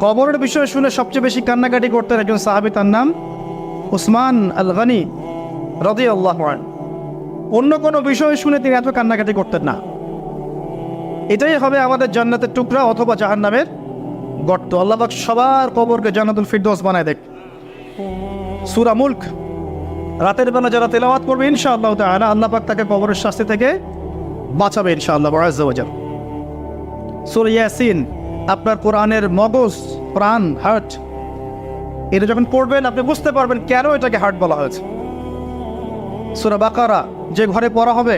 কবরের বিষয় শুনে সবচেয়ে বেশি কান্নাকাটি করতেন একজন সাহাবী, তার নাম উসমান আল গনি রাদিয়াল্লাহু আনহু। অন্য কোনো বিষয় শুনে তিনি এত কান্নাকাটি করতেন না। এটাই হবে আমাদের জান্নাতের টুকরা অথবা জাহান্নামের গর্ত। আল্লাহ পাক সবার কবরকে জান্নাতুল ফিরদৌস বানায় দেখ। সূরা মুলক রাতের বেলা যারা তেলাওয়াত করবে ইনশাআল্লাহ তাআলা আল্লাহ পাক তাকে কবরের শাস্তি থেকে বাঁচাবে ইনশাআল্লাহ আযজা ওয়া জাল। সূরা ইয়াসিন আপনার কোরআনের মগজ, প্রাণ, হার্ট, এটা যখন পড়বেন আপনি বুঝতে পারবেন কেন এটাকে হার্ট বলা হয়েছে। সূরা বাকারা যে ঘরে পড়া হবে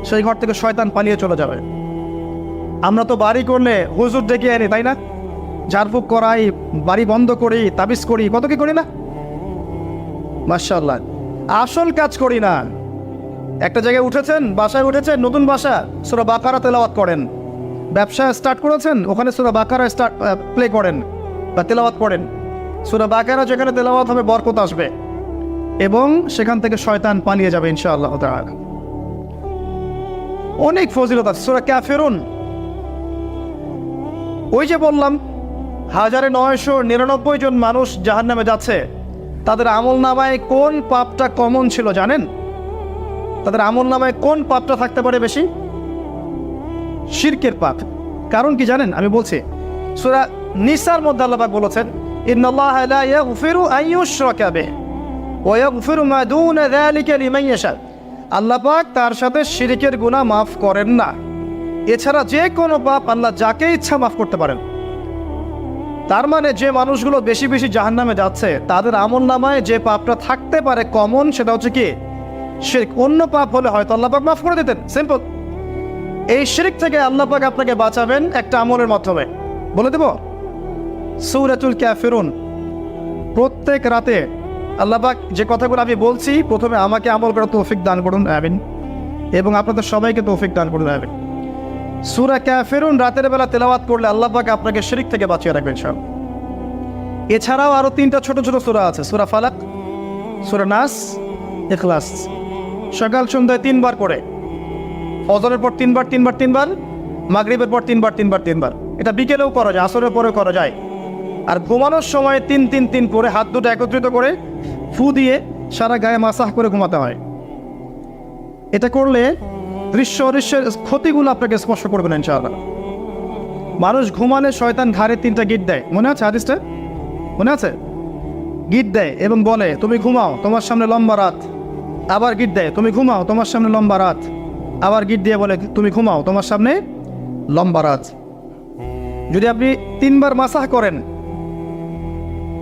সেই ঘর থেকে শয়তান পালিয়ে চলে যাবে। আমরা তো বাড়ি করলে হুজুর ডেকে আনি, তাই না? ঝাড়ফুঁক করাই, বাড়ি বন্ধ করি, তাবিজ করি, কত কি করি না? মাশাআল্লাহ, আসল কাজ করি না। একটা জায়গায় উঠেছেন, বাসায় উঠেছেন, নতুন বাসা, সূরা বাকারা তেলাওয়াত করেন। ব্যবসা স্টার্ট করেছেন, ওখানে সূরা বাকারা প্লে করেন বা তেলাওয়াত করেন। সূরা বাকারা যেখানে তেলাওয়াত হবে বরকত আসবে এবং সেখান থেকে শয়তান পালিয়ে যাবে ইনশাআল্লাহ তাআলা। অনেক ফজিলত আছে। সূরা কাফিরুন, ওই যে বললাম 1999 জন মানুষ জাহান্নামে যাচ্ছে, তাদের আমল নামায় কোন পাপটা কমন ছিল জানেন? তাদের আমল নামায় কোন পাপটা থাকতে পারে বেশি? শিরকের পাপ। কারণ কি জানেন? আমি বলছি, সূরা নিসার মধ্যে আল্লাহ পাক বলেছেন, ইন্নাল্লাহা লা ইয়াগফিরু আন ইউশরাকা বিহি ওয়া ইয়াগফিরু মা দুনা যালিকা লিমান ইয়াশা। আল্লাহ পাক তার সাথে শিরকের গুনাহ মাফ করেন না, এছাড়া যে কোনো পাপ আল্লাহ যাকে ইচ্ছা মাফ করতে পারেন। তার মানে যে মানুষগুলো বেশি বেশি জাহান্নামে যাচ্ছে তাদের আমল নামায় যে পাপটা থাকতে পারে কমন, সেটা হচ্ছে কি? শিরক। অন্য পাপ হলে হয়তো আল্লাহ পাক মাফ করে দিতেন, সিম্পল। এই শিরক থেকে আল্লাহ পাক আপনাকে বাঁচাবেন একটা আমলের মাধ্যমে। বলে দেব, সূরাতুল কাফিরুন প্রত্যেক রাতে আল্লাহ পাক যে কথাগুলো আমি বলছি, প্রথমে আমাকে আমল করার তৌফিক দান করুন, আমিন, এবং আপনাদের সবাইকে তৌফিক দান করুন, আমিন। সূরা কাফিরুন রাতের বেলা তেলাওয়াত করলে আল্লাহ পাক আপনাকে শিরক থেকে বাঁচিয়ে রাখবেন সব। এছাড়াও আরো 3টা ছোট ছোট সূরা আছে, সূরা ফালাক, সূরা নাস, ইখলাস। সকাল সন্ধ্যায় 3 বার করে, ফজরের পর 3 বার 3 বার 3 বার, মাগরিবের পর 3 বার 3 বার 3 বার। এটা বিকেলেও করা যায়, আসরের পরেও করা যায়। আর ঘুমানোর সময় 3-3-3 করে হাত দুটো একত্রিত করে ফু দিয়ে সারা গায়ে মাসাহ করে ঘুমাতে হয়। এটা করলে দৃশ্য অদৃশ্যের ক্ষতিগুলো আপনাকে স্পর্শ করবে না ইনশাআল্লাহ। মানুষ ঘুমালে শয়তান ঘাড়ে 3টা গিট দেয়, মনে আছে হাদিসটা? মনে আছে? গিট দেয় এবং বলে, তুমি ঘুমাও, তোমার সামনে লম্বা রাত। আবার গিট দেয়, তুমি ঘুমাও, তোমার সামনে লম্বা রাত। আবার গিট দিয়ে বলে, তুমি ঘুমাও, তোমার সামনে লম্বা রাত। যদি আপনি 3 বার মাসাহ করেন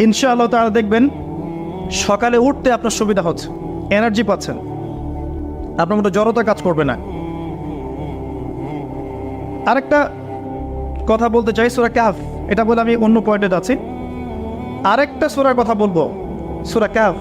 ইনশাআল্লাহ তাআলা দেখবেন সকালে উঠতে আপনার সুবিধা হচ্ছে, এনার্জি পাচ্ছেন, আপনার মতো জড়তা কাজ করবে না। আরেকটা কথা বলতে চাই, সূরা কাহফ, এটা বলে আমি অন্য পয়েন্টে যাচ্ছি। আরেকটা সূরার কথা বলবো, সূরা কাহফ।